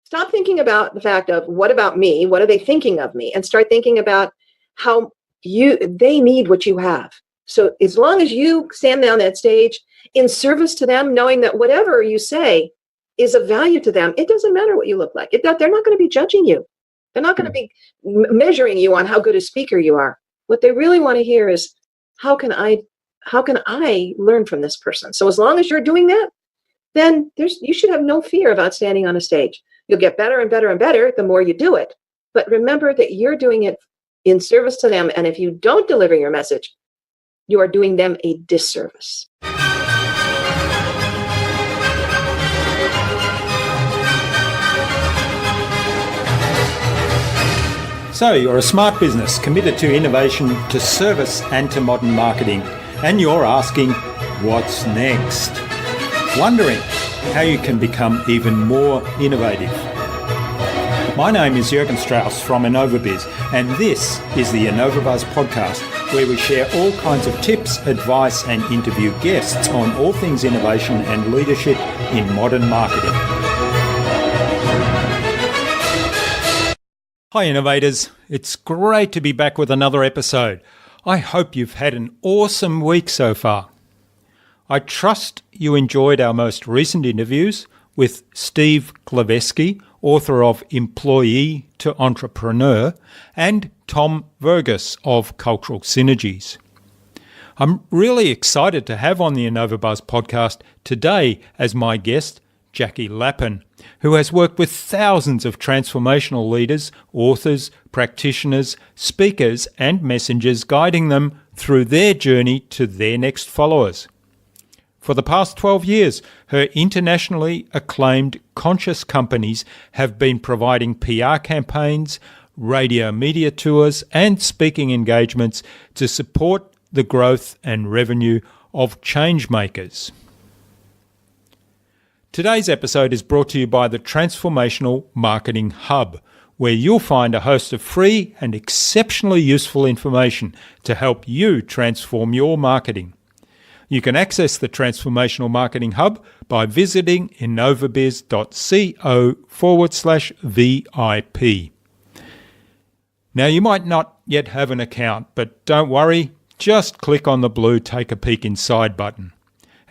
Stop thinking about the fact of what about me? What are they thinking of me? And start thinking about how they need what you have. So as long as you stand on that stage in service to them, knowing that whatever you say is of value to them, it doesn't matter what you look like. They're not going to be judging you. They're not going to be measuring you on how good a speaker you are. What they really want to hear is, how can I learn from this person? So as long as you're doing that, then you should have no fear about standing on a stage. You'll get better and better and better the more you do it. But remember that you're doing it in service to them. And if you don't deliver your message, you are doing them a disservice. So you're a smart business committed to innovation, to service and to modern marketing. And you're asking, what's next? Wondering how you can become even more innovative. My name is Jürgen Strauss from InnovaBuzz, and this is the InnovaBuzz podcast, where we share all kinds of tips, advice and interview guests on all things innovation and leadership in modern marketing. Hi innovators, it's great to be back with another episode. I hope you've had an awesome week so far. I trust you enjoyed our most recent interviews with Steve Glaveski, author of Employee to Entrepreneur, and Tom Vergas of Cultural Synergies. I'm really excited to have on the InnovaBuzz podcast today as my guest, Jackie Lapin, who has worked with thousands of transformational leaders, authors, practitioners, speakers, and messengers, guiding them through their journey to their next followers. For the past 12 years, her internationally acclaimed conscious companies have been providing PR campaigns, radio media tours, and speaking engagements to support the growth and revenue of changemakers. Today's episode is brought to you by the Transformational Marketing Hub, where you'll find a host of free and exceptionally useful information to help you transform your marketing. You can access the Transformational Marketing Hub by visiting innovabiz.co/VIP. Now, you might not yet have an account, but don't worry, just click on the blue Take a Peek Inside button.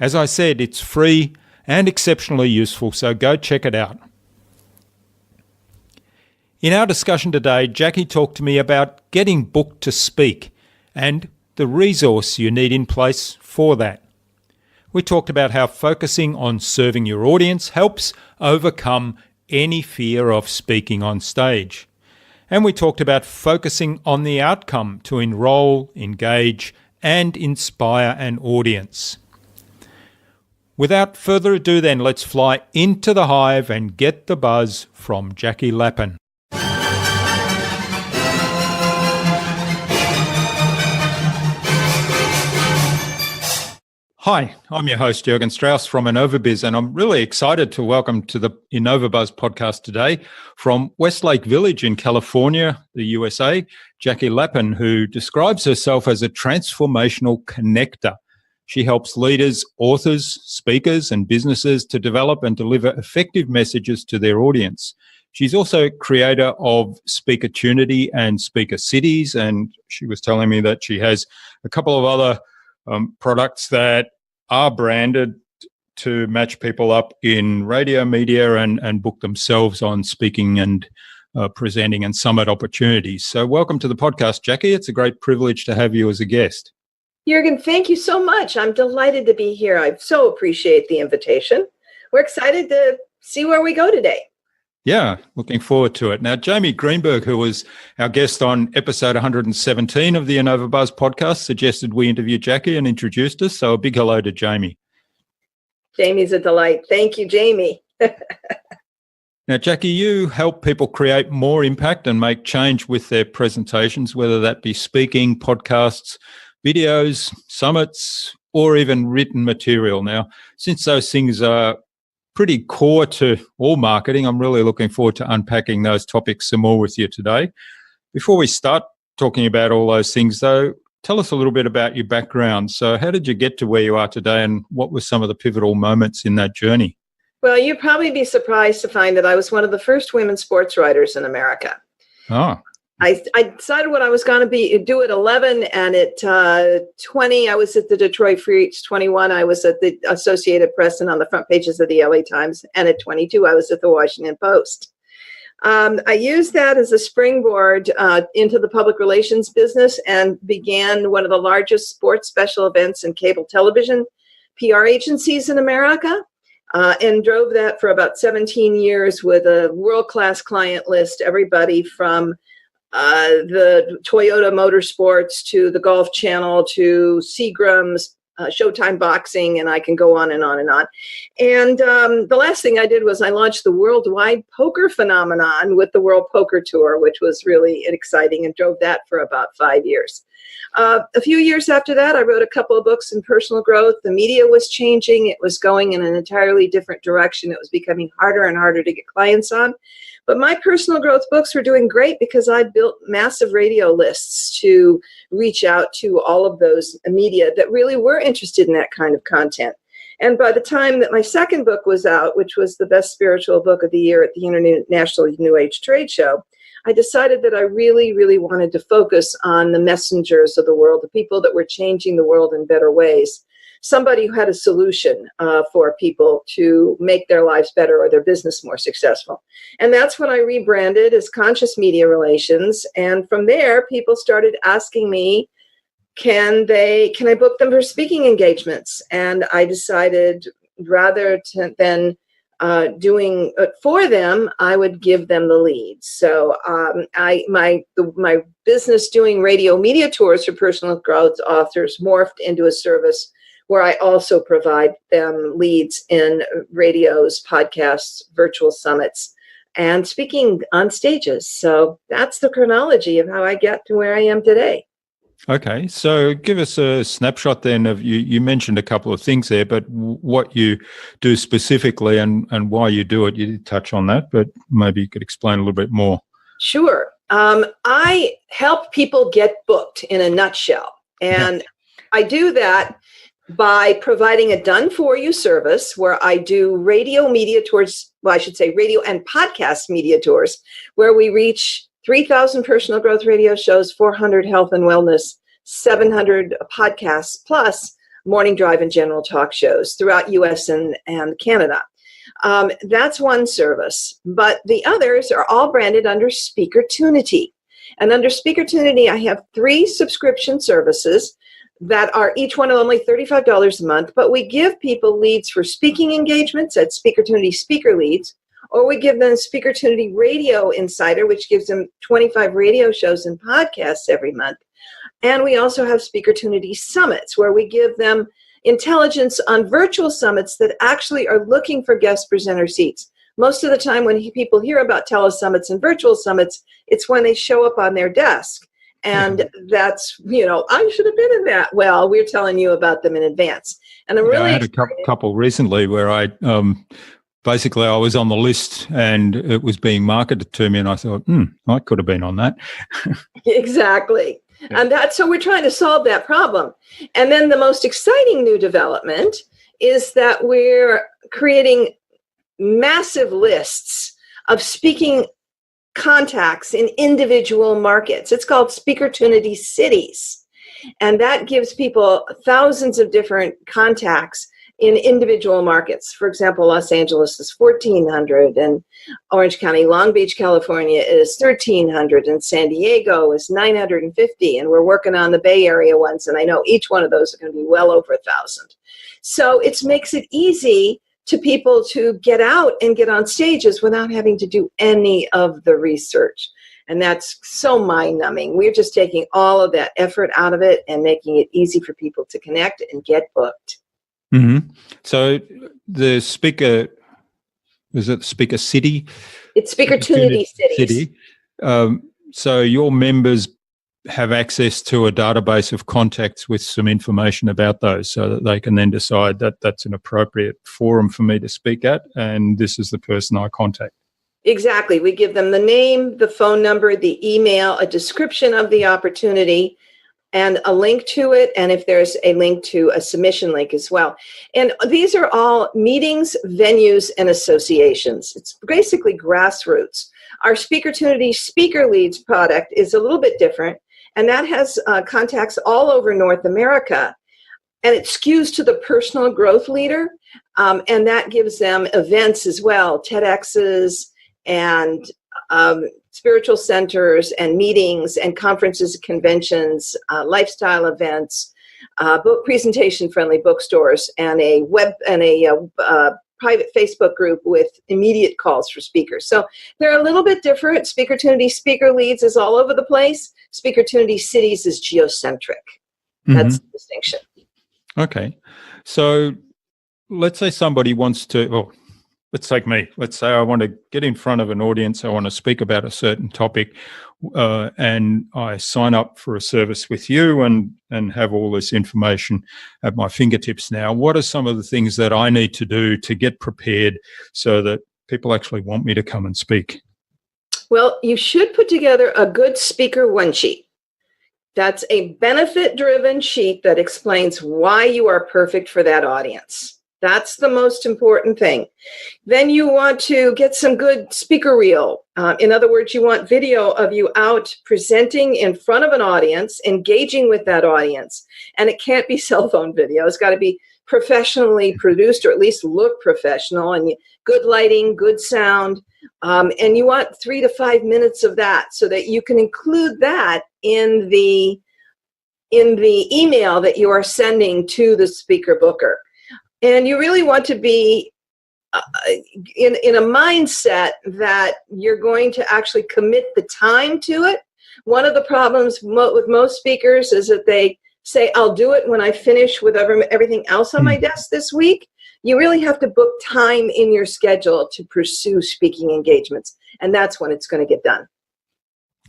As I said, it's free and exceptionally useful, so go check it out. In our discussion today, Jackie talked to me about getting booked to speak and the resource you need in place for that. We talked about how focusing on serving your audience helps overcome any fear of speaking on stage. And we talked about focusing on the outcome to enroll, engage, and inspire an audience. Without further ado then, let's fly into the hive and get the buzz from Jackie Lapin. Hi, I'm your host, Jürgen Strauss from InnovaBuzz, and I'm really excited to welcome to the InnovaBuzz podcast today from Westlake Village in California, the USA, Jackie Lapin, who describes herself as a transformational connector. She helps leaders, authors, speakers, and businesses to develop and deliver effective messages to their audience. She's also creator of Speakertunity and Speaker Cities, and she was telling me that she has a couple of other products that are branded to match people up in radio media and book themselves on speaking and presenting and summit opportunities. So welcome to the podcast, Jackie. It's a great privilege to have you as a guest. Jürgen, thank you so much. I'm delighted to be here. I so appreciate the invitation. We're excited to see where we go today. Yeah, looking forward to it. Now, Jamie Greenberg, who was our guest on episode 117 of the InnovaBuzz podcast, suggested we interview Jackie and introduced us. So a big hello to Jamie. Jamie's a delight. Thank you, Jamie. Now, Jackie, you help people create more impact and make change with their presentations, whether that be speaking, podcasts, videos, summits, or even written material. Now, since those things are pretty core to all marketing, I'm really looking forward to unpacking those topics some more with you today. Before we start talking about all those things, though, tell us a little bit about your background. So how did you get to where you are today, and what were some of the pivotal moments in that journey? Well, you'd probably be surprised to find that I was one of the first women sports writers in America. Oh. I decided what I was going to do at 11, and at 20, I was at the Detroit Free. 21, I was at the Associated Press and on the front pages of the LA Times. And at 22, I was at the Washington Post. I used that as a springboard into the public relations business and began one of the largest sports special events in cable television PR agencies in America, and drove that for about 17 years with a world-class client list, everybody from the Toyota Motorsports to the Golf Channel to Seagram's, Showtime Boxing, and I can go on and on and on. And the last thing I did was I launched the worldwide poker phenomenon with the World Poker Tour, which was really exciting, and drove that for about 5 years. A few years after that, I wrote a couple of books in personal growth. The media was changing. It was going in an entirely different direction. It was becoming harder and harder to get clients on. But my personal growth books were doing great because I built massive radio lists to reach out to all of those media that really were interested in that kind of content. And by the time that my second book was out, which was the best spiritual book of the year at the International New Age Trade Show, I decided that I really, really wanted to focus on the messengers of the world, the people that were changing the world in better ways. Somebody who had a solution for people to make their lives better or their business more successful. And that's when I rebranded as Conscious Media Relations. And from there, people started asking me, can I book them for speaking engagements? And I decided rather than doing it for them, I would give them the leads. So my business doing radio media tours for personal growth authors morphed into a service where I also provide them leads in radios, podcasts, virtual summits, and speaking on stages. So that's the chronology of how I get to where I am today. Okay, so give us a snapshot then of, you mentioned a couple of things there, but what you do specifically and why you do it. You did touch on that, but maybe you could explain a little bit more. Sure. I help people get booked in a nutshell. And I do that by providing a done-for-you service where I do radio media tours, well, I should say radio and podcast media tours, where we reach 3,000 personal growth radio shows, 400 health and wellness, 700 podcasts, plus morning drive and general talk shows throughout U.S. and Canada. That's one service. But the others are all branded under Speakertunity. And under Speakertunity, I have 3 subscription services that are each one only $35 a month, but we give people leads for speaking engagements at Speakertunity Speaker Leads, or we give them Speakertunity Radio Insider, which gives them 25 radio shows and podcasts every month. And we also have Speakertunity Summits, where we give them intelligence on virtual summits that actually are looking for guest presenter seats. Most of the time when people hear about telesummits and virtual summits, it's when they show up on their desk. And that's, I should have been in that. Well, we're telling you about them in advance. And I'm really I had a couple recently where I basically I was on the list and it was being marketed to me and I thought, I could have been on that. Exactly. Yeah. And so we're trying to solve that problem. And then the most exciting new development is that we're creating massive lists of speaking contacts in individual markets. It's called Speakertunity Cities. And that gives people thousands of different contacts in individual markets. For example, Los Angeles is 1,400, and Orange County, Long Beach, California is 1,300, and San Diego is 950. And we're working on the Bay Area ones, and I know each one of those are going to be well over 1,000. So it makes it easy to people to get out and get on stages without having to do any of the research. And that's so mind-numbing. We're just taking all of that effort out of it and making it easy for people to connect and get booked. Mm-hmm. So the speaker, is it Speaker City? It's Speakertunity Cities. So your members have access to a database of contacts with some information about those so that they can then decide that that's an appropriate forum for me to speak at and this is the person I contact. Exactly. We give them the name, the phone number, the email, a description of the opportunity, and a link to it, and if there's a link to a submission link as well. And these are all meetings, venues, and associations. It's basically grassroots. Our Speakertunity Speaker Leads product is a little bit different, and that has contacts all over North America, and it skews to the personal growth leader, and that gives them events as well, TEDx's and spiritual centers and meetings and conferences, conventions, lifestyle events, book presentation-friendly bookstores, and a web and a private Facebook group with immediate calls for speakers. So they're a little bit different. Speakertunity Speaker Leads is all over the place. Speakertunity Cities is geocentric. That's the distinction. Okay. So let's say somebody wants to, well, let's take me. Let's say I want to get in front of an audience. I want to speak about a certain topic, and I sign up for a service with you and have all this information at my fingertips now. What are some of the things that I need to do to get prepared so that people actually want me to come and speak? Well, you should put together a good speaker one sheet. That's a benefit-driven sheet that explains why you are perfect for that audience. That's the most important thing. Then you want to get some good speaker reel. In other words, you want video of you out presenting in front of an audience, engaging with that audience. And it can't be cell phone video. It's got to be professionally produced, or at least look professional, and good lighting, good sound. And you want 3 to 5 minutes of that so that you can include that in the email that you are sending to the speaker booker. And you really want to be in a mindset that you're going to actually commit the time to it. One of the problems with most speakers is that they say, I'll do it when I finish with everything else on my desk this week. You really have to book time in your schedule to pursue speaking engagements. And that's when it's going to get done.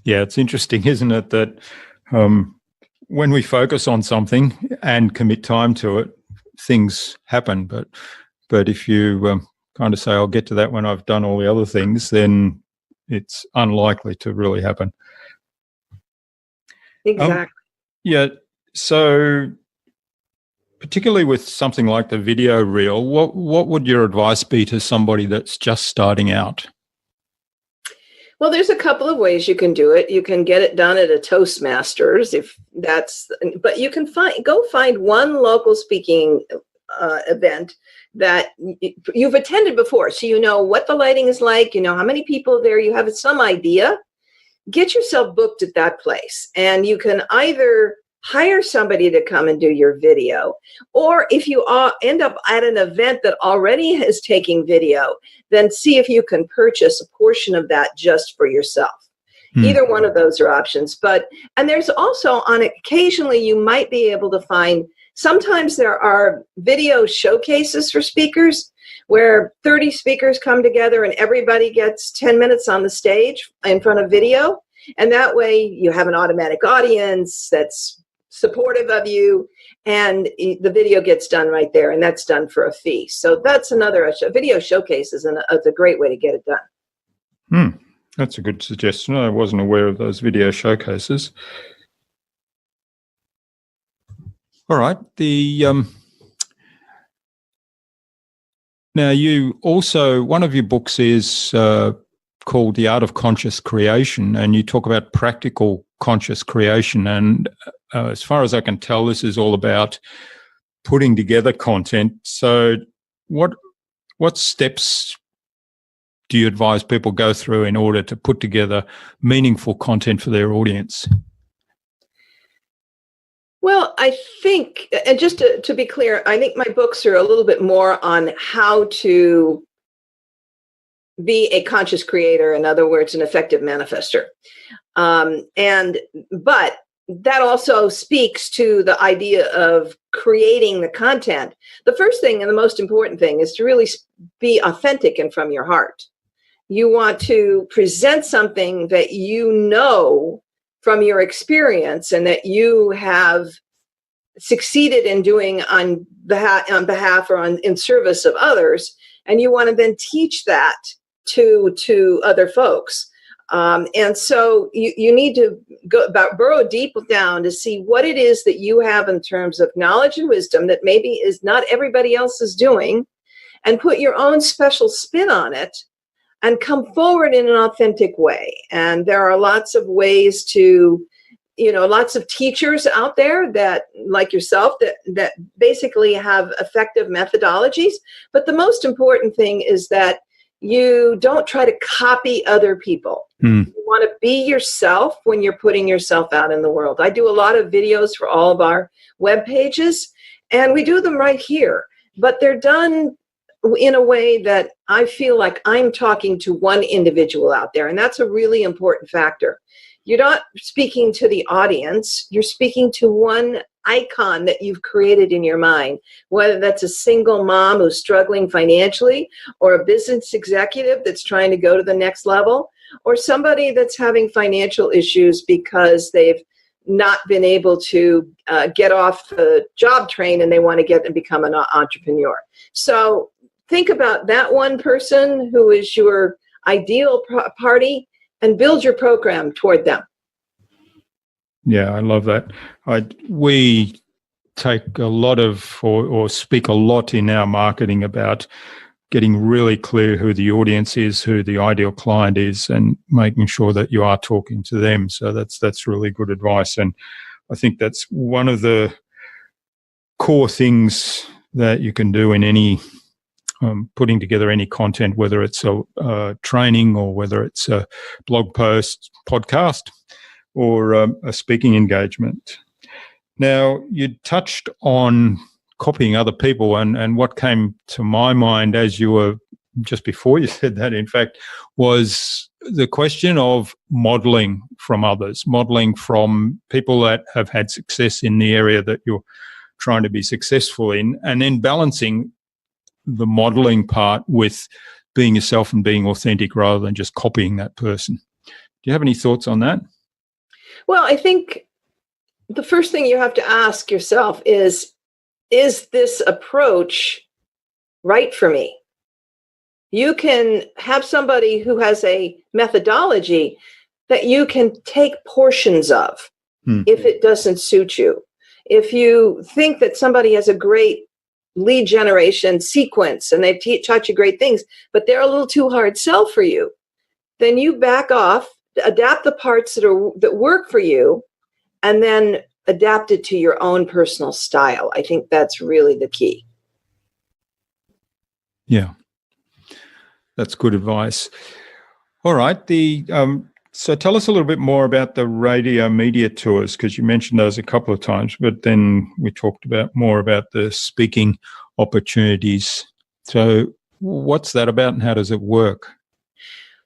Yeah, it's interesting, isn't it, that when we focus on something and commit time to it, things happen. But if you kind of say, I'll get to that when I've done all the other things, then it's unlikely to really happen. Exactly. Yeah. So particularly with something like the video reel, what would your advice be to somebody that's just starting out? Well, there's a couple of ways you can do it. You can get it done at a Toastmasters, but you can go find one local speaking event that you've attended before, so you know what the lighting is like, you know how many people there, you have some idea. Get yourself booked at that place, and you can either hire somebody to come and do your video, or if you end up at an event that already is taking video, then see if you can purchase a portion of that just for yourself. Either one of those are options. And there's also, occasionally you might be able to find, sometimes there are video showcases for speakers where 30 speakers come together and everybody gets 10 minutes on the stage in front of video. And that way you have an automatic audience that's supportive of you, and the video gets done right there, and that's done for a fee. So that's another video showcase is a great way to get it done. That's a good suggestion. I wasn't aware of those video showcases. All right. Now you also, one of your books is called The Art of Conscious Creation, and you talk about practical conscious creation. And as far as I can tell, this is all about putting together content. So what steps do you advise people go through in order to put together meaningful content for their audience? Well, I think, and just to be clear, I think my books are a little bit more on how to be a conscious creator, in other words, an effective manifester. But that also speaks to the idea of creating the content. The first thing and the most important thing is to really be authentic and from your heart. You want to present something that you know from your experience and that you have succeeded in doing on behalf or in service of others, and you want to then teach that to other folks. And so you need to burrow deep down to see what it is that you have in terms of knowledge and wisdom that maybe is not everybody else is doing, and put your own special spin on it and come forward in an authentic way. And there are lots of ways to, lots of teachers out there that, like yourself, that basically have effective methodologies. But the most important thing is that you don't try to copy other people. You want to be yourself when you're putting yourself out in the world. I do a lot of videos for all of our web pages, and we do them right here. But they're done in a way that I feel like I'm talking to one individual out there, and that's a really important factor. You're not speaking to the audience. You're speaking to one icon that you've created in your mind, whether that's a single mom who's struggling financially, or a business executive that's trying to go to the next level, or somebody that's having financial issues because they've not been able to get off the job train and they want to get and become an entrepreneur. So think about that one person who is your ideal party and build your program toward them. Yeah, I love that. We take a lot of, or speak a lot in our marketing about getting really clear who the audience is, who the ideal client is, and making sure that you are talking to them. So that's really good advice. And I think that's one of the core things that you can do in any putting together any content, whether it's a training or whether it's a blog post, podcast, or a speaking engagement. Now, you touched on copying other people, and what came to my mind as you were, just before you said that, in fact, was the question of modeling from others, modeling from people that have had success in the area that you're trying to be successful in, and then balancing the modeling part with being yourself and being authentic rather than just copying that person. Do you have any thoughts on that? Well, I think the first thing you have to ask yourself is this approach right for me? You can have somebody who has a methodology that you can take portions of if it doesn't suit you. If you think that somebody has a great lead generation sequence and they've taught you great things, but they're a little too hard sell for you, then you back off, adapt the parts that work for you, and then adapt it to your own personal style. I think that's really the key. Yeah, that's good advice. All right. So tell us a little bit more about the radio media tours, because you mentioned those a couple of times, but then we talked more about the speaking opportunities. So what's that about and how does it work?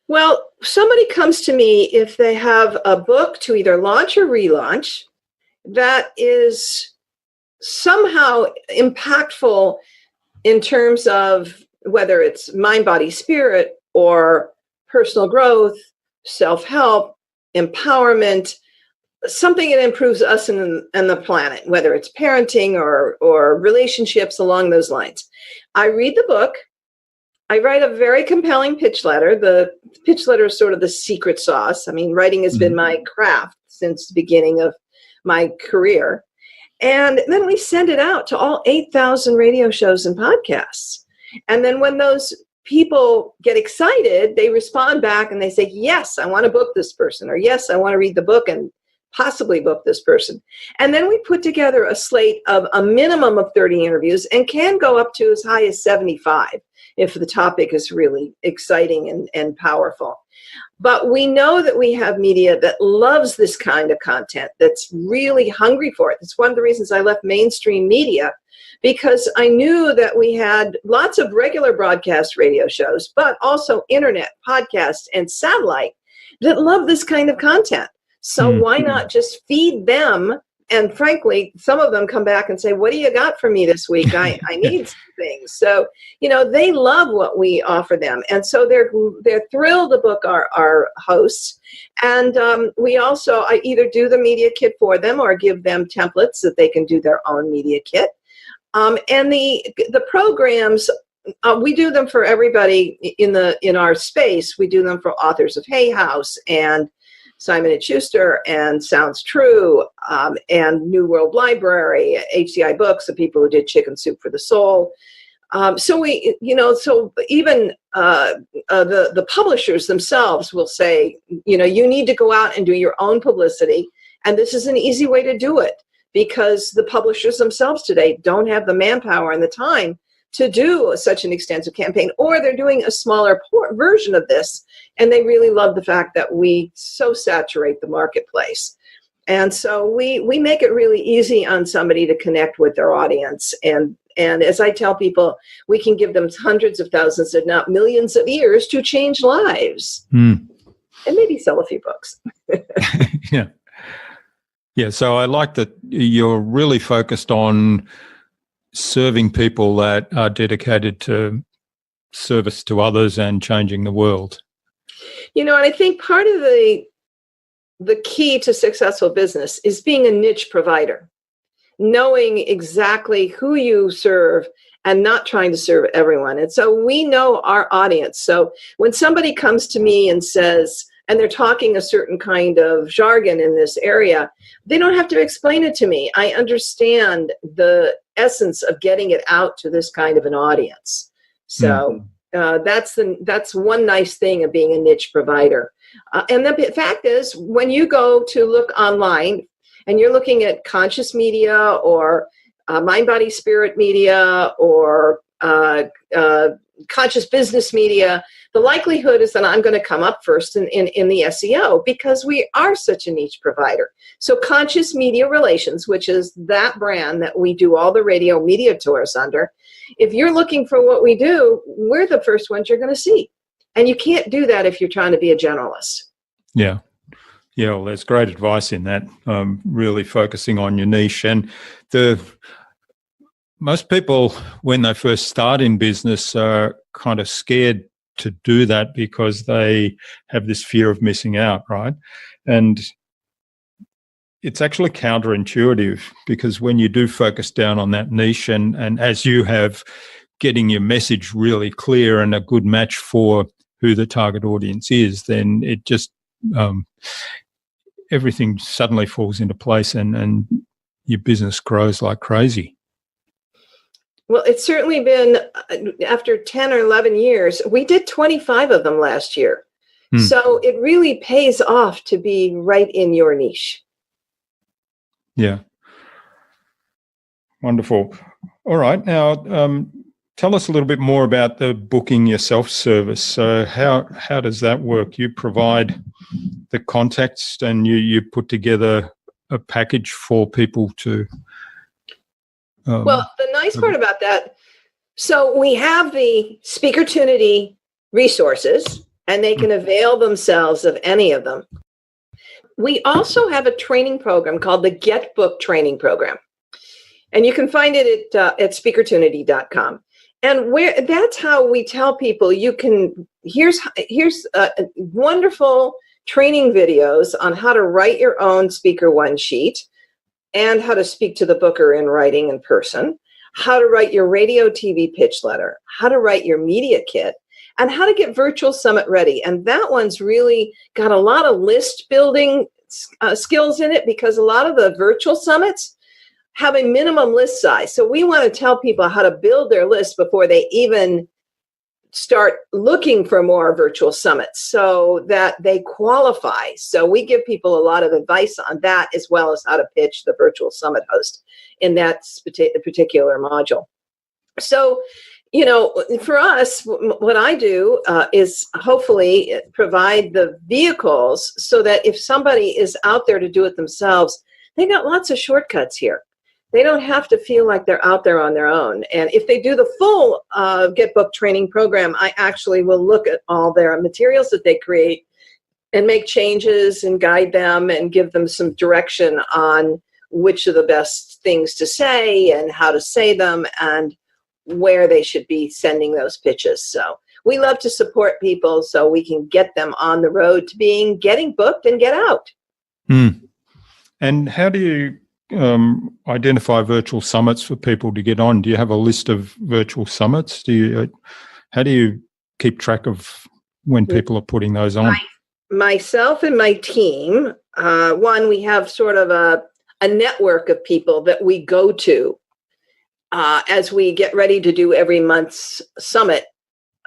Well, somebody comes to me if they have a book to either launch or relaunch that is somehow impactful in terms of whether it's mind, body, spirit, or personal growth, self-help, empowerment, something that improves us and the planet, whether it's parenting or relationships along those lines. I read the book. I write a very compelling pitch letter. The pitch letter is sort of the secret sauce. I mean, writing has been my craft since the beginning of my career. And then we send it out to all 8,000 radio shows and podcasts. And then when those people get excited, they respond back and they say, yes, I want to book this person, or yes, I want to read the book and possibly book this person. And then we put together a slate of a minimum of 30 interviews and can go up to as high as 75 if the topic is really exciting and powerful. But we know that we have media that loves this kind of content, that's really hungry for it. It's one of the reasons I left mainstream media, because I knew that we had lots of regular broadcast radio shows, but also internet, podcasts, and satellite that love this kind of content. So why not just feed them? And frankly, some of them come back and say, what do you got for me this week? I need some things. So, they love what we offer them. And so they're thrilled to book our hosts. And I either do the media kit for them or give them templates that they can do their own media kit. And the programs, we do them for everybody in our space. We do them for authors of Hay House and Simon & Schuster and Sounds True, and New World Library, HCI Books, the people who did Chicken Soup for the Soul. So even the publishers themselves will say, you need to go out and do your own publicity. And this is an easy way to do it, because the publishers themselves today don't have the manpower and the time to do such an extensive campaign, or they're doing a smaller version of this. And they really love the fact that we so saturate the marketplace. And so we make it really easy on somebody to connect with their audience. And as I tell people, we can give them hundreds of thousands, if not millions of ears to change lives. And maybe sell a few books. Yeah. Yeah. So I like that you're really focused on serving people that are dedicated to service to others and changing the world. And I think part of the key to successful business is being a niche provider, knowing exactly who you serve and not trying to serve everyone. And so we know our audience. So when somebody comes to me and says, and they're talking a certain kind of jargon in this area, they don't have to explain it to me. I understand the essence of getting it out to this kind of an audience. So that's one nice thing of being a niche provider. And the fact is, when you go to look online and you're looking at conscious media or mind, body, spirit media or conscious business media, the likelihood is that I'm going to come up first in the SEO, because we are such a niche provider. So Conscious Media Relations, which is that brand that we do all the radio media tours under, if you're looking for what we do, we're the first ones you're going to see. And you can't do that if you're trying to be a generalist. Yeah. Yeah, well, there's great advice in that, really focusing on your niche. And most people, when they first start in business, are kind of scared to do that because they have this fear of missing out, right? And it's actually counterintuitive, because when you do focus down on that niche and as you have, getting your message really clear and a good match for who the target audience is, then it just everything suddenly falls into place and your business grows like crazy. Well, it's certainly been, after 10 or 11 years, we did 25 of them last year. So it really pays off to be right in your niche. Yeah. Wonderful. All right. Now, tell us a little bit more about the booking yourself service. So how does that work? You provide the context and you put together a package for people to... well, the nice part about that, so we have the Speakertunity resources, and they can avail themselves of any of them. We also have a training program called the Get Book Training Program. And you can find it at speakertunity.com. And that's how we tell people here's wonderful training videos on how to write your own Speaker One sheet, and how to speak to the booker in writing in person, how to write your radio TV pitch letter, how to write your media kit, and how to get virtual summit ready. And that one's really got a lot of list building skills in it, because a lot of the virtual summits have a minimum list size. So we want to tell people how to build their list before they even start looking for more virtual summits, so that they qualify. So we give people a lot of advice on that, as well as how to pitch the virtual summit host in that particular module. So, for us, what I do is hopefully provide the vehicles so that if somebody is out there to do it themselves, they got lots of shortcuts here. They don't have to feel like they're out there on their own. And if they do the full Get Book training program, I actually will look at all their materials that they create and make changes and guide them and give them some direction on which are the best things to say and how to say them and where they should be sending those pitches. So we love to support people so we can get them on the road to getting booked and get out. And how do you identify virtual summits for people to get on? Do you have a list of virtual summits? How do you keep track of when people are putting those on? Myself and my team, we have sort of a network of people that we go to as we get ready to do every month's summit.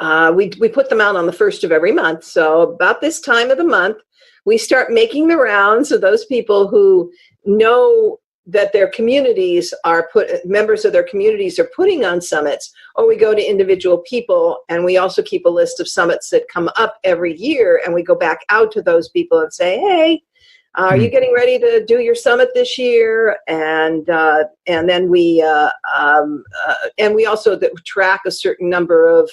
We put them out on the first of every month. So about this time of the month, we start making the rounds of those people who know that their communities members of their communities are putting on summits, or we go to individual people, and we also keep a list of summits that come up every year, and we go back out to those people and say, hey, are you getting ready to do your summit this year? And then we also track a certain number of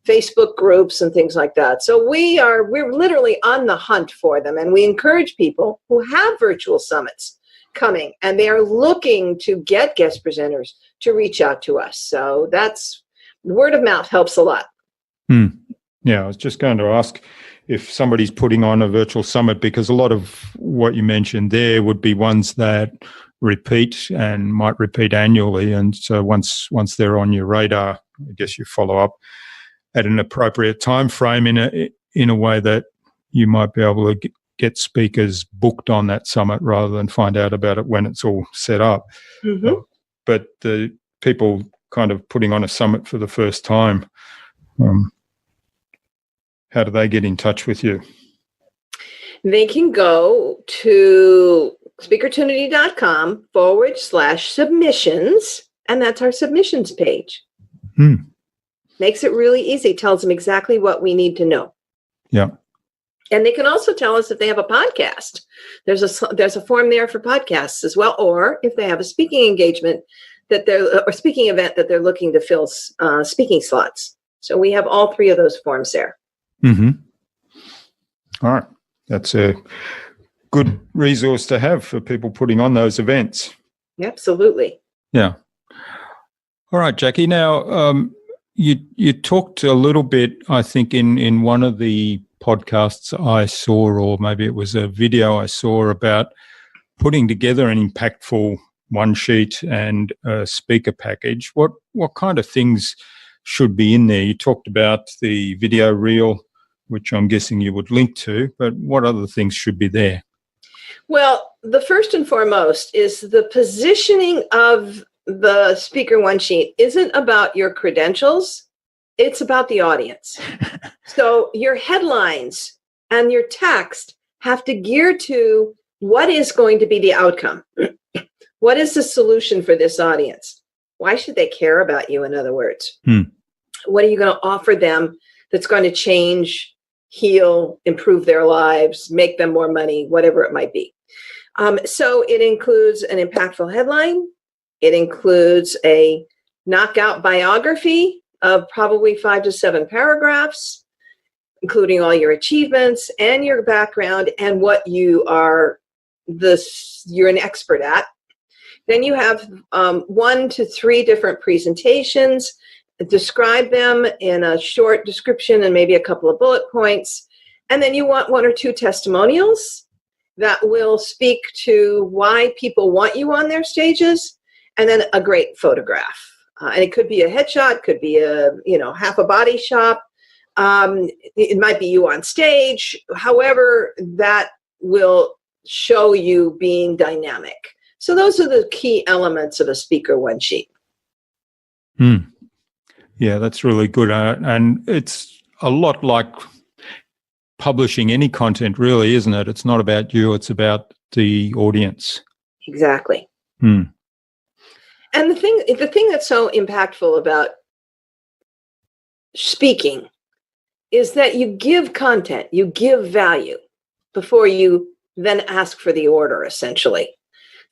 Facebook groups and things like that. So we're literally on the hunt for them, and we encourage people who have virtual summits coming and they are looking to get guest presenters to reach out to us. So that's word of mouth helps a lot. Yeah, I was just going to ask if somebody's putting on a virtual summit, because a lot of what you mentioned there would be ones that repeat and might repeat annually. And so once they're on your radar, I guess you follow up at an appropriate time frame in a way that you might be able to get speakers booked on that summit rather than find out about it when it's all set up. Mm-hmm. But the people kind of putting on a summit for the first time, how do they get in touch with you? They can go to speakertunity.com/submissions, and that's our submissions page. Makes it really easy. Tells them exactly what we need to know. Yeah. And they can also tell us if they have a podcast. There's a form there for podcasts as well, or if they have a speaking engagement or speaking event that they're looking to fill speaking slots. So we have all three of those forms there. Mm-hmm. All right. That's a good resource to have for people putting on those events. Absolutely. Yeah. All right, Jackie. Now, you talked a little bit, I think, in one of the podcasts I saw, or maybe it was a video I saw, about putting together an impactful one sheet and a speaker package. What kind of things should be in there? You talked about the video reel, which I'm guessing you would link to, but what other things should be there? Well, the first and foremost is the positioning of the speaker one sheet isn't about your credentials. It's about the audience. So your headlines and your text have to gear to what is going to be the outcome. What is the solution for this audience? Why should they care about you, in other words? What are you going to offer them that's going to change, heal, improve their lives, make them more money, whatever it might be? So it includes an impactful headline. It includes a knockout biography of probably 5 to 7 paragraphs, including all your achievements and your background and what you're an expert at. Then you have 1 to 3 different presentations. Describe them in a short description and maybe a couple of bullet points. And then you want 1 or 2 testimonials that will speak to why people want you on their stages, and then a great photograph. And it could be a headshot, could be a half a body shot. It might be you on stage. However, that will show you being dynamic. So those are the key elements of a speaker one sheet. Yeah, that's really good. And it's a lot like publishing any content, really, isn't it? It's not about you, it's about the audience. Exactly. And the thing that's so impactful about speaking is that you give content, you give value before you then ask for the order, essentially.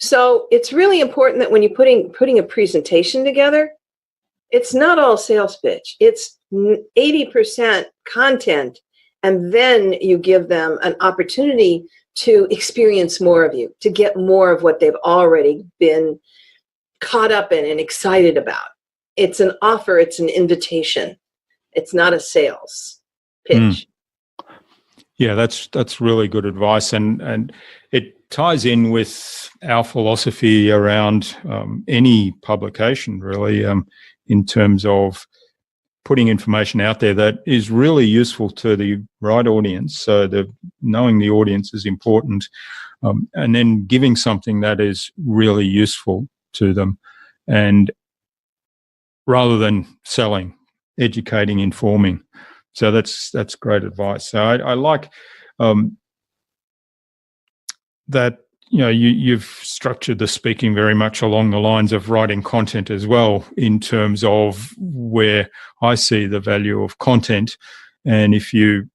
So it's really important that when you're putting a presentation together, it's not all sales pitch. It's 80% content, and then you give them an opportunity to experience more of you, to get more of what they've already been caught up in and excited about. It's an offer, it's an invitation. It's not a sales pitch. Yeah, that's really good advice, and it ties in with our philosophy around any publication, really, in terms of putting information out there that is really useful to the right audience. So knowing the audience is important, and then giving something that is really useful to them, and rather than selling, educating, informing. So that's great advice. So I like that. You've structured the speaking very much along the lines of writing content as well, in terms of where I see the value of content. And if you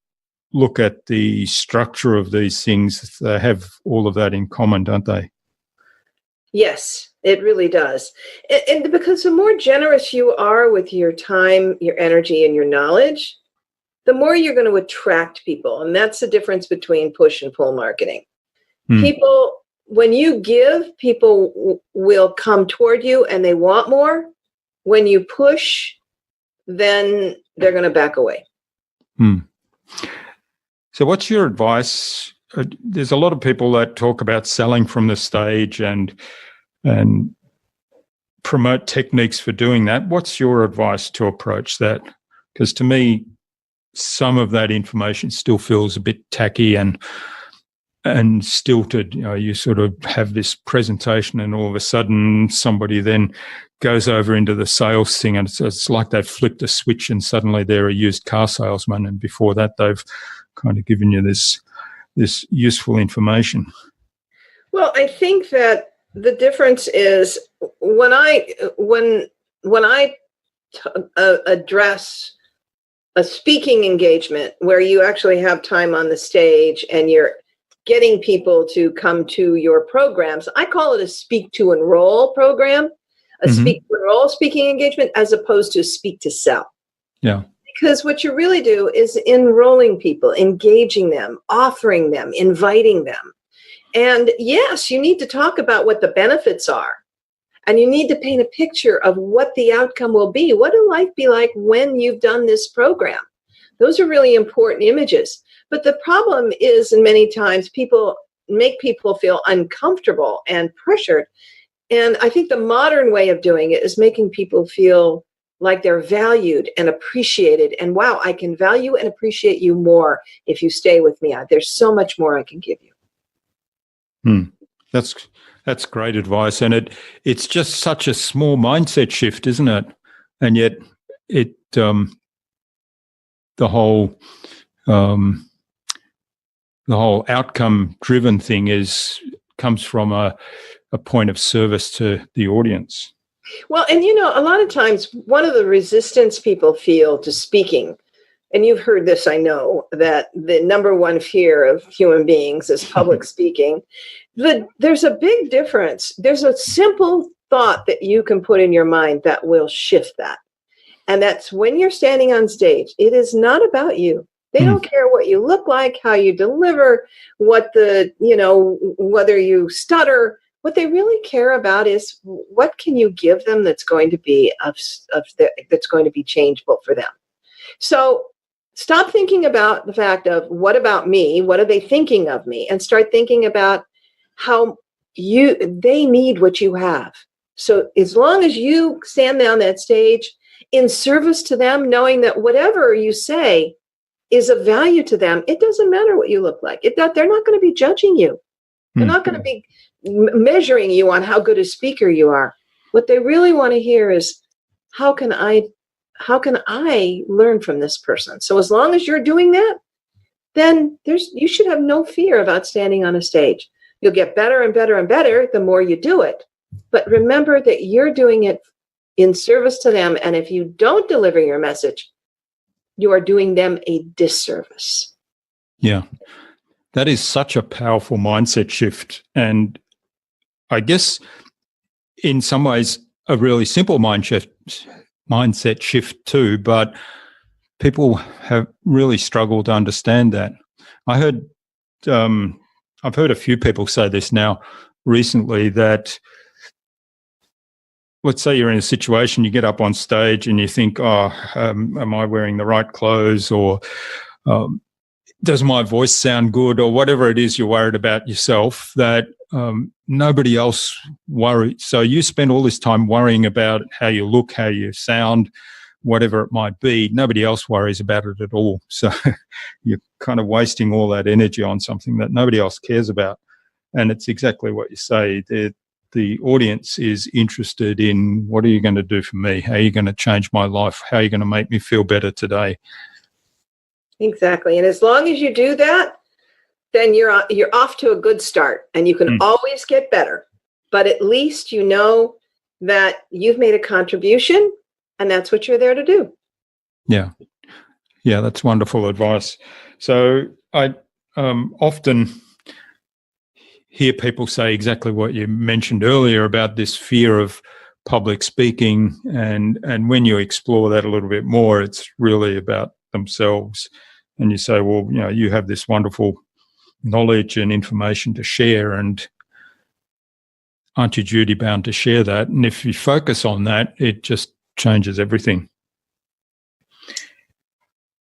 look at the structure of these things, they have all of that in common, don't they? Yes, it really does. And because the more generous you are with your time, your energy, and your knowledge, the more you're going to attract people. And that's the difference between push and pull marketing. People, when you give, people will come toward you and they want more. When you push, then they're going to back away. So what's your advice? There's a lot of people that talk about selling from the stage and promote techniques for doing that. What's your advice to approach that? Because to me, some of that information still feels a bit tacky and stilted. You sort of have this presentation and all of a sudden somebody then goes over into the sales thing, and it's like they've flipped a switch and suddenly they're a used car salesman, and before that they've kind of given you this useful information. Well, I think that the difference is when I address a speaking engagement where you actually have time on the stage and you're getting people to come to your programs. I call it a speak to enroll program, a speak to enroll speaking engagement, as opposed to speak to sell. Yeah. Because what you really do is enrolling people, engaging them, offering them, inviting them. And yes, you need to talk about what the benefits are. And you need to paint a picture of what the outcome will be. What will life be like when you've done this program? Those are really important images. But the problem is, and many times people make people feel uncomfortable and pressured. And I think the modern way of doing it is making people feel like they're valued and appreciated. And wow, I can value and appreciate you more if you stay with me. There's so much more I can give you. That's great advice. And it's just such a small mindset shift, isn't it? And yet the whole outcome-driven thing comes from a point of service to the audience. Well, and a lot of times one of the resistance people feel to speaking, and you've heard this, I know, that the number one fear of human beings is public speaking. There's a big difference. There's a simple thought that you can put in your mind that will shift that. And that's when you're standing on stage, it is not about you. They don't care what you look like, how you deliver, whether you stutter. What they really care about is what can you give them that's going to be that's going to be changeable for them. So stop thinking about the fact of what about me? What are they thinking of me? And start thinking about how they need what you have. So as long as you stand on that stage in service to them, knowing that whatever you say is of value to them, it doesn't matter what you look like. They're not going to be judging you. They're not going to be measuring you on how good a speaker you are. What they really want to hear is, how can I learn from this person? So as long as you're doing that, then you should have no fear about standing on a stage. You'll get better and better and better the more you do it. But remember that you're doing it in service to them. And if you don't deliver your message, you are doing them a disservice. Yeah. That is such a powerful mindset shift. And I guess in some ways a really simple mindset shift too, but people have really struggled to understand that. I've heard a few people say this now recently, that let's say you're in a situation, you get up on stage and you think, am I wearing the right clothes? Or does my voice sound good, or whatever it is you're worried about yourself, that nobody else worries. So you spend all this time worrying about how you look, how you sound, whatever it might be. Nobody else worries about it at all. So you're kind of wasting all that energy on something that nobody else cares about. And it's exactly what you say. The audience is interested in, what are you going to do for me? How are you going to change my life? How are you going to make me feel better today? Exactly. And as long as you do that, then you're off to a good start, and you can always get better. But at least you know that you've made a contribution, and that's what you're there to do. Yeah. Yeah, that's wonderful advice. So I often hear people say exactly what you mentioned earlier about this fear of public speaking. And when you explore that a little bit more, it's really about themselves. And you say, well, you have this wonderful knowledge and information to share, and aren't you duty bound to share that? And if you focus on that, it just changes everything.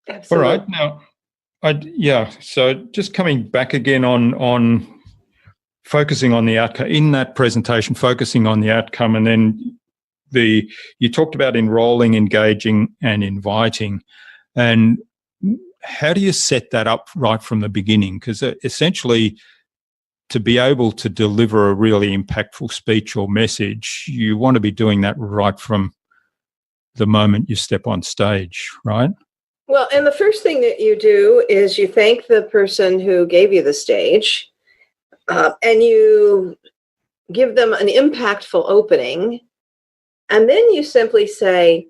Absolutely. All right. Now, so just coming back again on focusing on the outcome in that presentation, focusing on the outcome, and then you talked about enrolling, engaging, and inviting. And how do you set that up right from the beginning? Because essentially, to be able to deliver a really impactful speech or message, you want to be doing that right from the moment you step on stage, right? Well, and the first thing that you do is you thank the person who gave you the stage, and you give them an impactful opening. And then you simply say,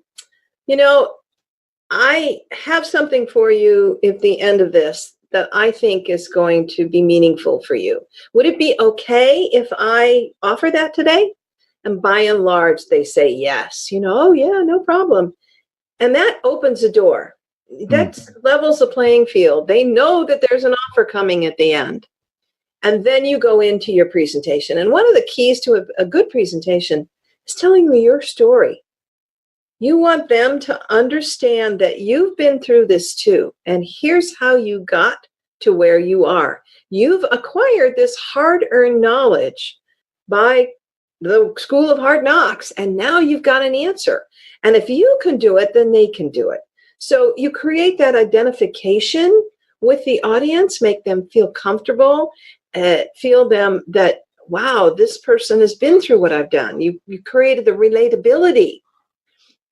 I have something for you at the end of this that I think is going to be meaningful for you. Would it be okay if I offer that today? And by and large, they say yes. Oh, yeah, no problem. And that opens the door. That levels the playing field. They know that there's an offer coming at the end. And then you go into your presentation. And one of the keys to a good presentation is telling me your story. You want them to understand that you've been through this too. And here's how you got to where you are. You've acquired this hard-earned knowledge by the school of hard knocks. And now you've got an answer. And if you can do it, then they can do it. So you create that identification with the audience, make them feel comfortable, feel them that, wow, this person has been through what I've done. You created the relatability.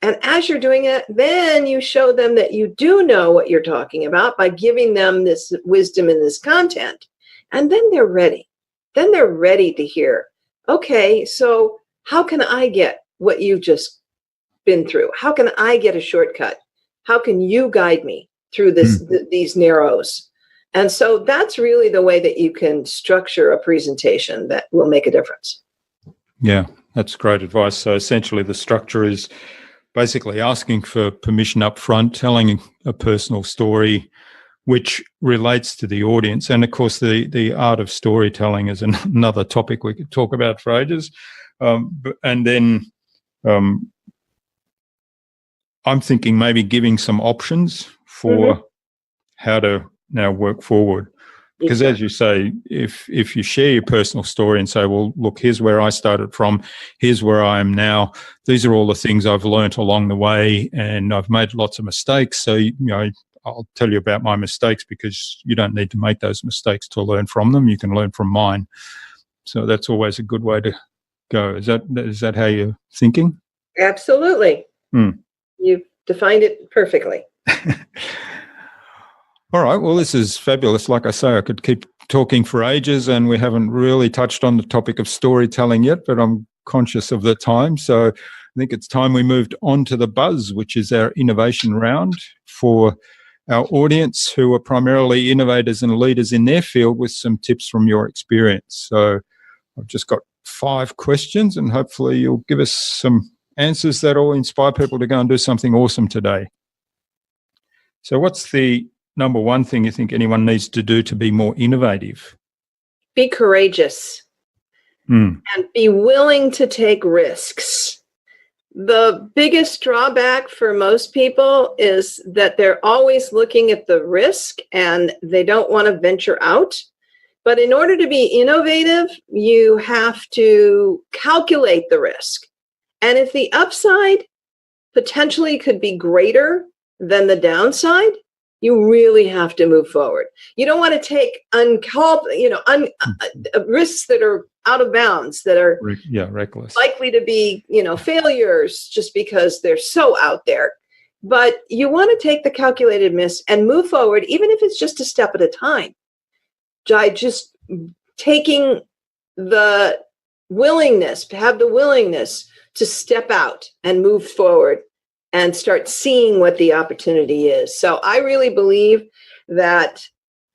And as you're doing it, then you show them that you do know what you're talking about by giving them this wisdom and this content. And then they're ready. Then they're ready to hear, okay, so how can I get what you've just been through? How can I get a shortcut? How can you guide me through these narrows? And so that's really the way that you can structure a presentation that will make a difference. Yeah, that's great advice. So essentially the structure is basically asking for permission up front, telling a personal story which relates to the audience. And of course, the art of storytelling is another topic we could talk about for ages. And then I'm thinking maybe giving some options for how to now work forward. Because as you say, if you share your personal story and say, well, look, here's where I started from, here's where I am now, these are all the things I've learnt along the way, and I've made lots of mistakes. So, I'll tell you about my mistakes, because you don't need to make those mistakes to learn from them. You can learn from mine. So that's always a good way to go. Is that how you're thinking? Absolutely. You've defined it perfectly. All right. Well, this is fabulous. Like I say, I could keep talking for ages, and we haven't really touched on the topic of storytelling yet, but I'm conscious of the time. So I think it's time we moved on to the buzz, which is our innovation round for our audience, who are primarily innovators and leaders in their field, with some tips from your experience. So I've just got 5 questions, and hopefully you'll give us some answers that will inspire people to go and do something awesome today. So what's the number one thing you think anyone needs to do to be more innovative? Be courageous and be willing to take risks. The biggest drawback for most people is that they're always looking at the risk and they don't want to venture out. But in order to be innovative, you have to calculate the risk. And if the upside potentially could be greater than the downside, you really have to move forward. You don't want to take risks that are out of bounds, that are reckless, likely to be, failures just because they're so out there. But you want to take the calculated risk and move forward, even if it's just a step at a time. Just taking the willingness, have the willingness to step out and move forward and start seeing what the opportunity is. So I really believe that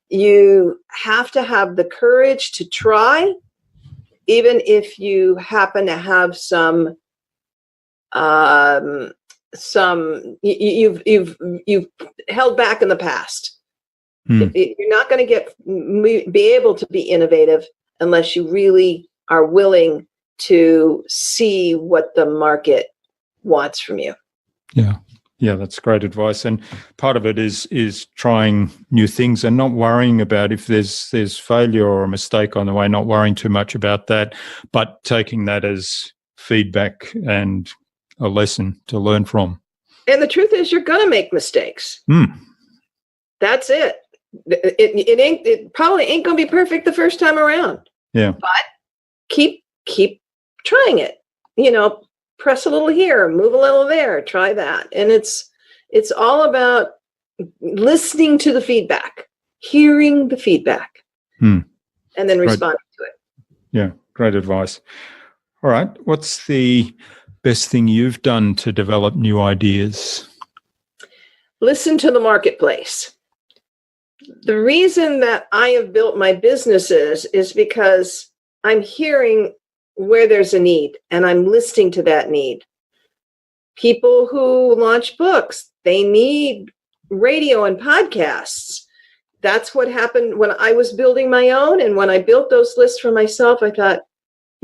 you have to have the courage to try, even if you happen to have you've held back in the past. You're not going to be able to be innovative unless you really are willing to see what the market wants from you. Yeah, that's great advice. And part of it is trying new things and not worrying about if there's failure or a mistake on the way, not worrying too much about that, but taking that as feedback and a lesson to learn from. And the truth is, you're going to make mistakes. That's it. It probably ain't going to be perfect the first time around. Yeah. But keep trying it. Press a little here, move a little there, try that. And it's all about listening to the feedback, hearing the feedback, and then responding to it. Yeah, great advice. All right. What's the best thing you've done to develop new ideas? Listen to the marketplace. The reason that I have built my businesses is because I'm hearing where there's a need, and I'm listening to that need. People who launch books, they need radio and podcasts. That's what happened when I was building my own. And when I built those lists for myself, I thought,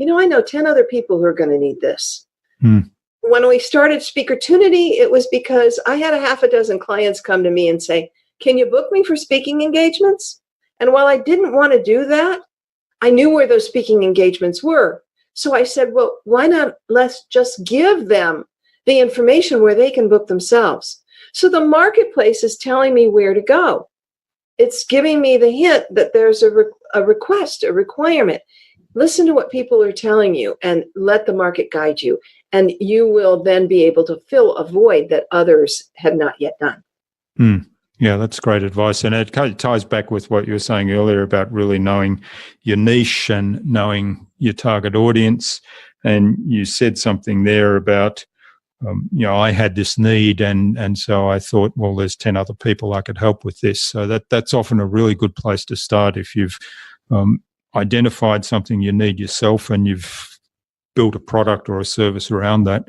I know 10 other people who are going to need this. When we started Speakertunity, it was because I had a half a dozen clients come to me and say, can you book me for speaking engagements? And while I didn't want to do that, I knew where those speaking engagements were. So I said, well, why not let's just give them the information where they can book themselves. So the marketplace is telling me where to go. It's giving me the hint that there's a request, a requirement. Listen to what people are telling you and let the market guide you. And you will then be able to fill a void that others have not yet done. Yeah, that's great advice. And it ties back with what you were saying earlier about really knowing your niche and knowing your target audience. And you said something there about, I had this need and so I thought, well, there's 10 other people I could help with this. So that's often a really good place to start if you've identified something you need yourself and you've built a product or a service around that.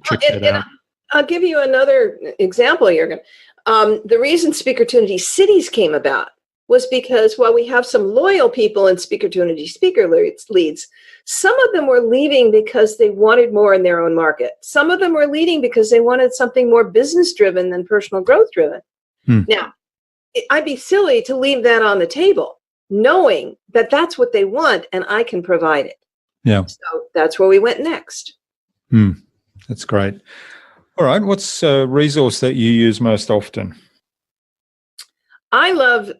Check that out. I'll give you another example, Jürgen. The reason Speakertunity Cities came about was because while we have some loyal people in Speakertunity speaker leads, some of them were leaving because they wanted more in their own market. Some of them were leaving because they wanted something more business-driven than personal growth-driven. Now, I'd be silly to leave that on the table, knowing that that's what they want and I can provide it. Yeah. So that's where we went next. That's great. All right. What's a resource that you use most often? I love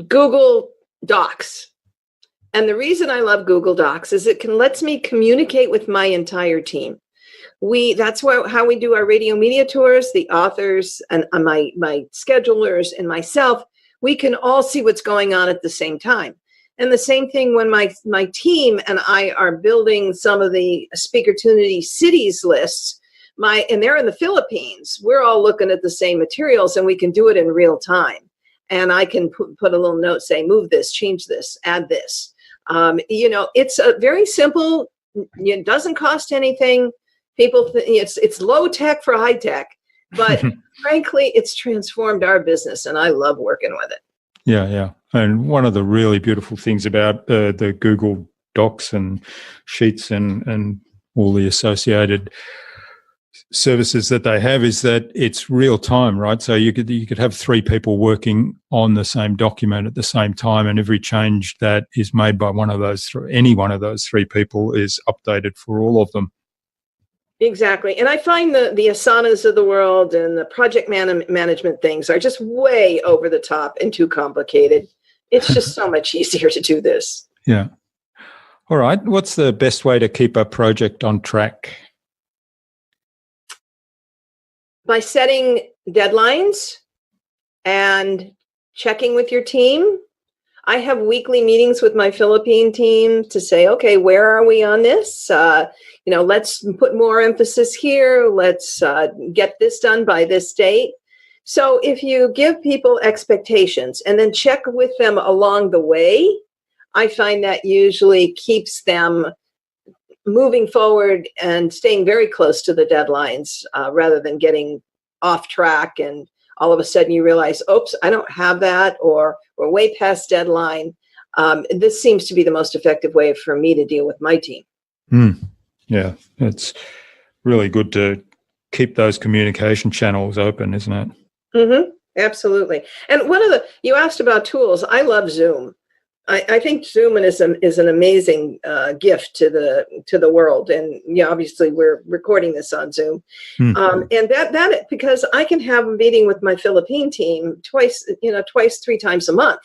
Google Docs. And the reason I love Google Docs is it lets me communicate with my entire team. That's how we do our radio media tours, the authors and my schedulers and myself. We can all see what's going on at the same time. And the same thing when my team and I are building some of the Speakertunity Cities lists. And they're in the Philippines. We're all looking at the same materials and we can do it in real time. And I can put a little note saying, move this, change this, add this. It's a very simple, it doesn't cost anything. People think it's low tech for high tech, but frankly, it's transformed our business and I love working with it. Yeah. And one of the really beautiful things about the Google Docs and Sheets and all the associated services that they have is that it's real time, right? So you could have three people working on the same document at the same time, and every change that is made by any one of those three people is updated for all of them. Exactly. And I find the Asanas of the world and the project management things are just way over the top and too complicated. It's just so much easier to do this. Yeah. All right. What's the best way to keep a project on track? By setting deadlines and checking with your team. I have weekly meetings with my Philippine team to say, okay, where are we on this? Let's put more emphasis here. Let's get this done by this date. So if you give people expectations and then check with them along the way, I find that usually keeps them moving forward and staying very close to the deadlines rather than getting off track and all of a sudden you realize, oops, I don't have that, or we're way past deadline. This seems to be the most effective way for me to deal with my team. Yeah, it's really good to keep those communication channels open, isn't it? Mm-hmm. Absolutely. And you asked about tools. I love Zoom. I think Zoom is an amazing gift to the world, and obviously we're recording this on Zoom, and that because I can have a meeting with my Philippine team twice, 3 times a month,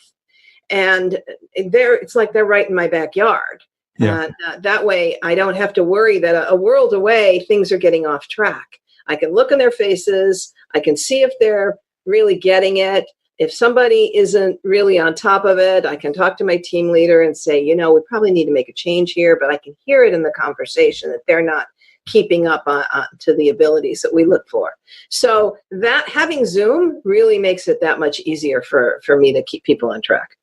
and it's like they're right in my backyard, and that way I don't have to worry that a world away things are getting off track. I can look in their faces, I can see if they're really getting it. If somebody isn't really on top of it, I can talk to my team leader and say, we probably need to make a change here, but I can hear it in the conversation that they're not keeping up to the abilities that we look for. So that having Zoom really makes it that much easier for me to keep people on track.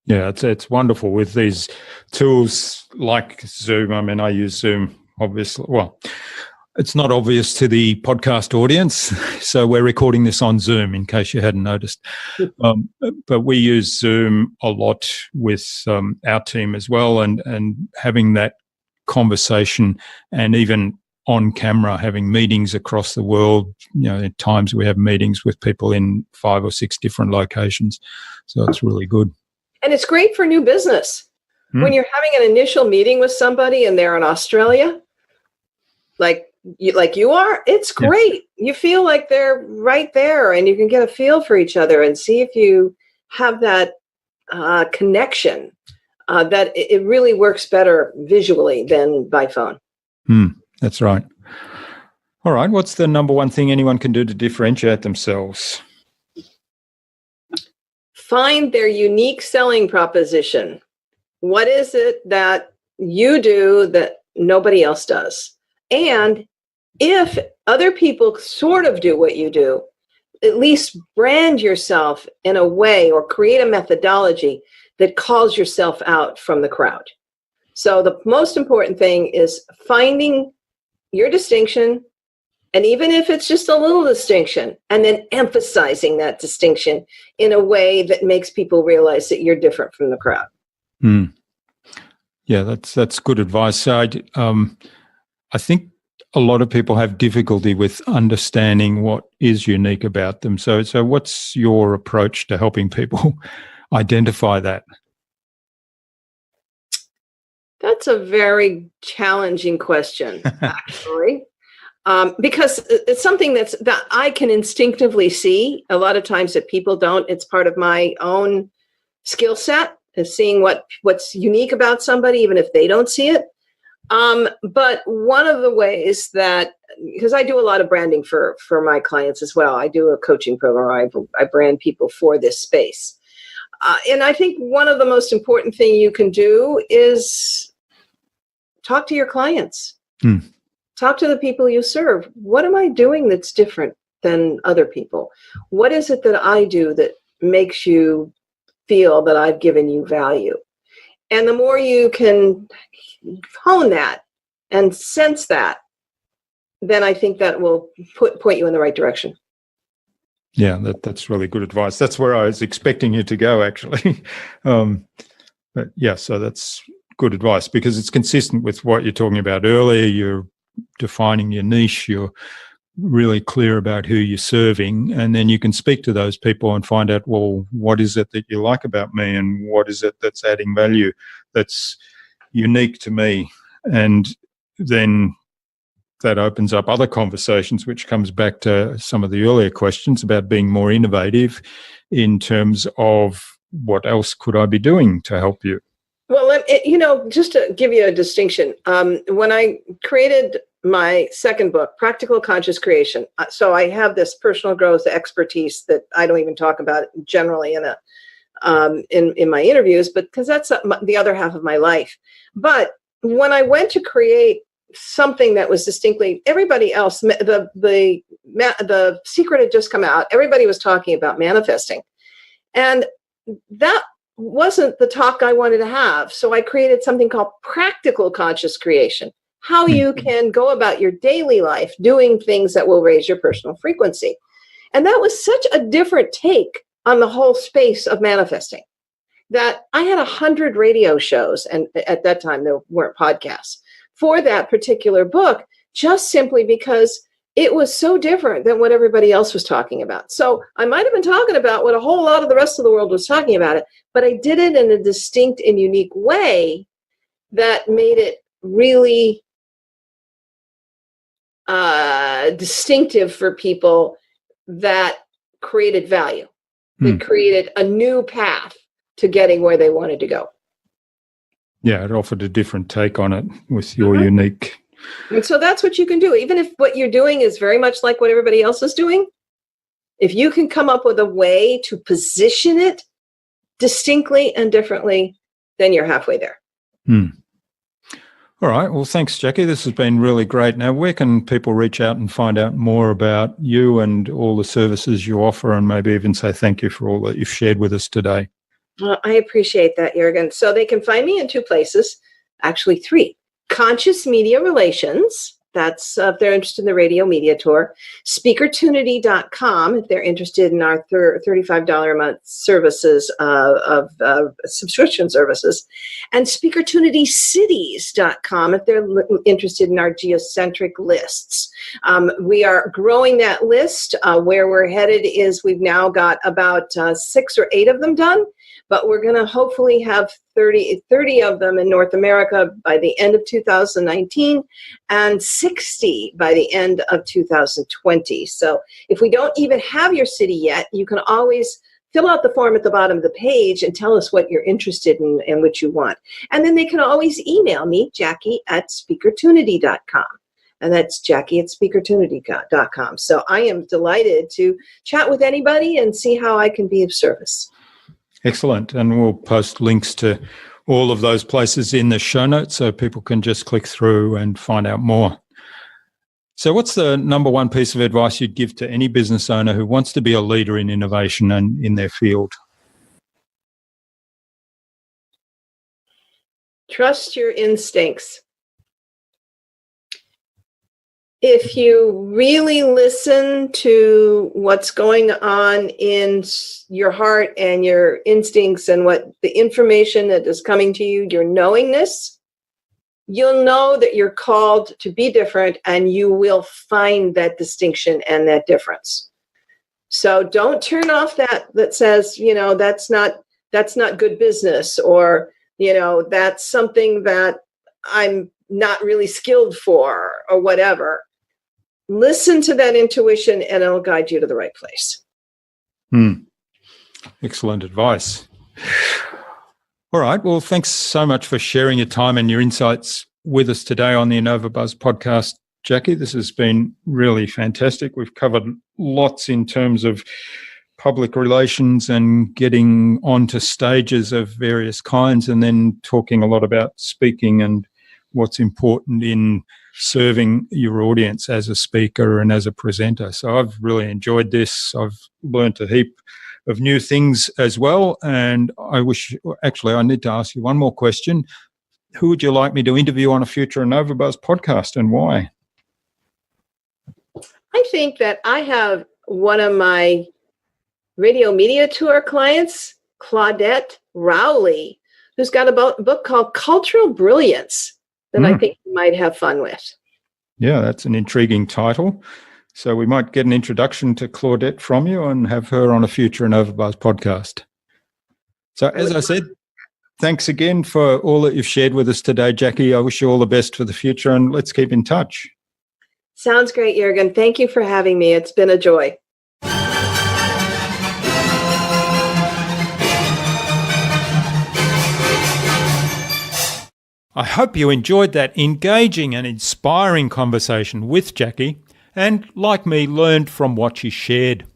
Yeah, it's wonderful with these tools like Zoom. I mean, I use Zoom, obviously. Well, it's not obvious to the podcast audience, so we're recording this on Zoom in case you hadn't noticed. But we use Zoom a lot with our team as well, and having that conversation, and even on camera, having meetings across the world. At times we have meetings with people in 5 or 6 different locations, so it's really good. And it's great for new business. When you're having an initial meeting with somebody and they're in Australia, like you are, it's great. You feel like they're right there, and you can get a feel for each other and see if you have that connection. That it really works better visually than by phone. That's right. All right. What's the number one thing anyone can do to differentiate themselves? Find their unique selling proposition. What is it that you do that nobody else does? And if other people sort of do what you do, at least brand yourself in a way or create a methodology that calls yourself out from the crowd. So the most important thing is finding your distinction, and even if it's just a little distinction, and then emphasizing that distinction in a way that makes people realize that you're different from the crowd. Yeah, that's good advice. So I think a lot of people have difficulty with understanding what is unique about them. So what's your approach to helping people identify that? That's a very challenging question, actually, because it's something that I can instinctively see a lot of times that people don't. It's part of my own skill set, is seeing what's unique about somebody, even if they don't see it. But one of the ways that, because I do a lot of branding for my clients as well, I do a coaching program. I brand people for this space. And I think one of the most important thing you can do is talk to your clients. Talk to the people you serve. What am I doing that's different than other people? What is it that I do that makes you feel that I've given you value? And the more you can hone that and sense that, then I think that will point you in the right direction. Yeah, that's really good advice. That's where I was expecting you to go, actually. But yeah, so that's good advice because it's consistent with what you're talking about earlier. You're defining your niche. You're really clear about who you're serving, and then you can speak to those people and find out, well, what is it that you like about me, and what is it that's adding value that's unique to me? And then that opens up other conversations, which comes back to some of the earlier questions about being more innovative in terms of what else could I be doing to help you? Well, just to give you a distinction, when I created my second book, Practical Conscious Creation, so I have this personal growth expertise that I don't even talk about generally in my interviews, but because that's the other half of my life. But when I went to create something that was distinctly everybody else, the secret had just come out. Everybody was talking about manifesting, and that wasn't the talk I wanted to have. So I created something called Practical Conscious Creation, how you can go about your daily life doing things that will raise your personal frequency. And that was such a different take on the whole space of manifesting that I had 100 radio shows, and at that time there weren't podcasts, for that particular book, just simply because it was so different than what everybody else was talking about. So I might have been talking about what a whole lot of the rest of the world was talking about it, but I did it in a distinct and unique way that made it really distinctive for people, that created value, that created a new path to getting where they wanted to go. Yeah, it offered a different take on it with your unique. And so that's what you can do. Even if what you're doing is very much like what everybody else is doing, if you can come up with a way to position it distinctly and differently, then you're halfway there. All right. Well, thanks, Jackie. This has been really great. Now, where can people reach out and find out more about you and all the services you offer, and maybe even say thank you for all that you've shared with us today? Well, I appreciate that, Jürgen. So they can find me in two places, actually three. Conscious Media Relations. That's if they're interested in the radio media tour. Speakertunity.com if they're interested in our $35 a month services of subscription services. And SpeakertunityCities.com if they're interested in our geocentric lists. We are growing that list. Where we're headed is we've now got about 6 or 8 of them done. But we're going to hopefully have 30 of them in North America by the end of 2019 and 60 by the end of 2020. So if we don't even have your city yet, you can always fill out the form at the bottom of the page and tell us what you're interested in and what you want. And then they can always email me, Jackie@speakertunity.com. And that's Jackie@speakertunity.com. So I am delighted to chat with anybody and see how I can be of service. Excellent. And we'll post links to all of those places in the show notes so people can just click through and find out more. So what's the number one piece of advice you'd give to any business owner who wants to be a leader in innovation and in their field? Trust your instincts. If you really listen to what's going on in your heart and your instincts and what the information that is coming to you, your knowingness, you'll know that you're called to be different, and you will find that distinction and that difference. So don't turn off that says, that's not good business, or, that's something that I'm not really skilled for, or whatever. Listen to that intuition and it'll guide you to the right place. Excellent advice. All right. Well, thanks so much for sharing your time and your insights with us today on the InnovaBuzz podcast, Jackie. This has been really fantastic. We've covered lots in terms of public relations and getting onto stages of various kinds, and then talking a lot about speaking and what's important in serving your audience as a speaker and as a presenter. So I've really enjoyed this. I've learned a heap of new things as well. And I need to ask you one more question. Who would you like me to interview on a future InnovaBuzz podcast, and why? I think that I have one of my radio media tour clients, Claudette Rowley, who's got a book called Cultural Brilliance that I think you might have fun with. Yeah, that's an intriguing title. So we might get an introduction to Claudette from you and have her on a future InnovaBuzz podcast. So as I said, thanks again for all that you've shared with us today, Jackie. I wish you all the best for the future, and let's keep in touch. Sounds great, Jürgen. Thank you for having me. It's been a joy. I hope you enjoyed that engaging and inspiring conversation with Jackie and, like me, learned from what she shared.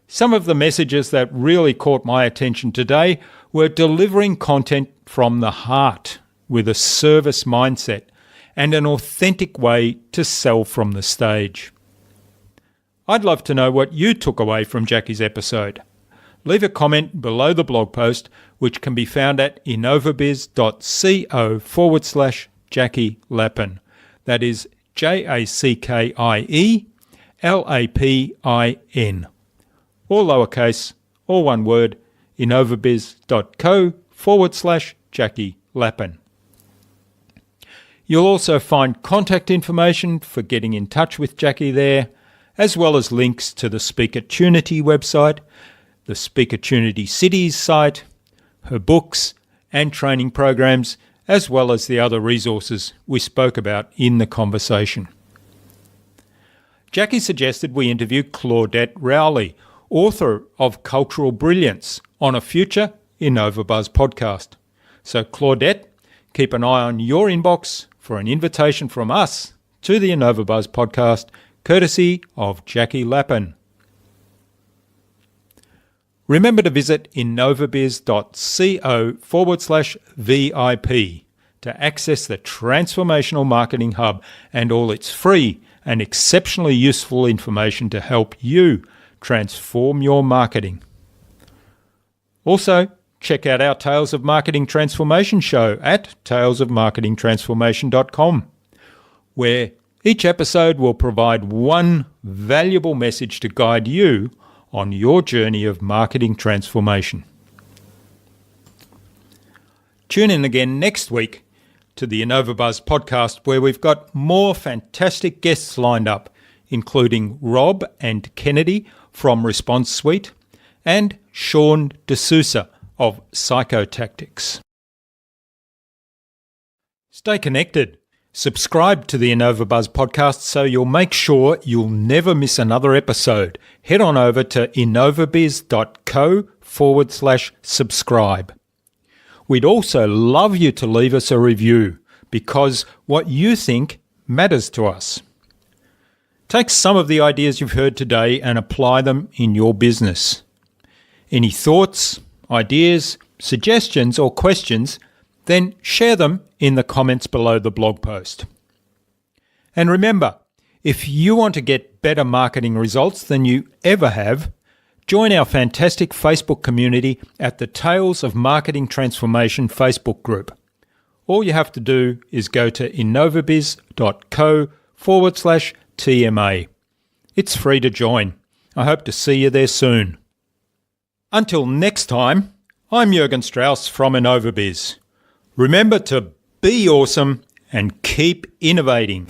Some of the messages that really caught my attention today were delivering content from the heart with a service mindset and an authentic way to sell from the stage. I'd love to know what you took away from Jackie's episode. Leave a comment below the blog post, which can be found at innovabiz.co/Jackie Lapin. That is JackieLapin. All lowercase, all one word, innovabiz.co/Jackie Lapin. You'll also find contact information for getting in touch with Jackie there, as well as links to the Speakertunity website, the Speakertunity Cities site, her books and training programs, as well as the other resources we spoke about in the conversation. Jackie suggested we interview Claudette Rowley, author of Cultural Brilliance, on a future InnovaBuzz podcast. So Claudette, keep an eye on your inbox for an invitation from us to the InnovaBuzz podcast, courtesy of Jackie Lapin. Remember to visit innovabiz.co/VIP to access the Transformational Marketing Hub and all its free and exceptionally useful information to help you transform your marketing. Also, check out our Tales of Marketing Transformation show at talesofmarketingtransformation.com, where each episode will provide one valuable message to guide you on your journey of marketing transformation. Tune in again next week to the InnovaBuzz podcast, where we've got more fantastic guests lined up, including Rob and Kennedy from Response Suite and Sean D'Souza of Psychotactics. Stay connected. Subscribe to the InnovaBuzz podcast so you'll make sure you'll never miss another episode. Head on over to innovabiz.co/subscribe. We'd also love you to leave us a review, because what you think matters to us. Take some of the ideas you've heard today and apply them in your business. Any thoughts, ideas, suggestions or questions, then share them in the comments below the blog post. And remember, if you want to get better marketing results than you ever have, join our fantastic Facebook community at the Tales of Marketing Transformation Facebook group. All you have to do is go to innovabiz.co/TMA. It's free to join. I hope to see you there soon. Until next time, I'm Jürgen Strauss from InnovaBizz. Remember to be awesome and keep innovating.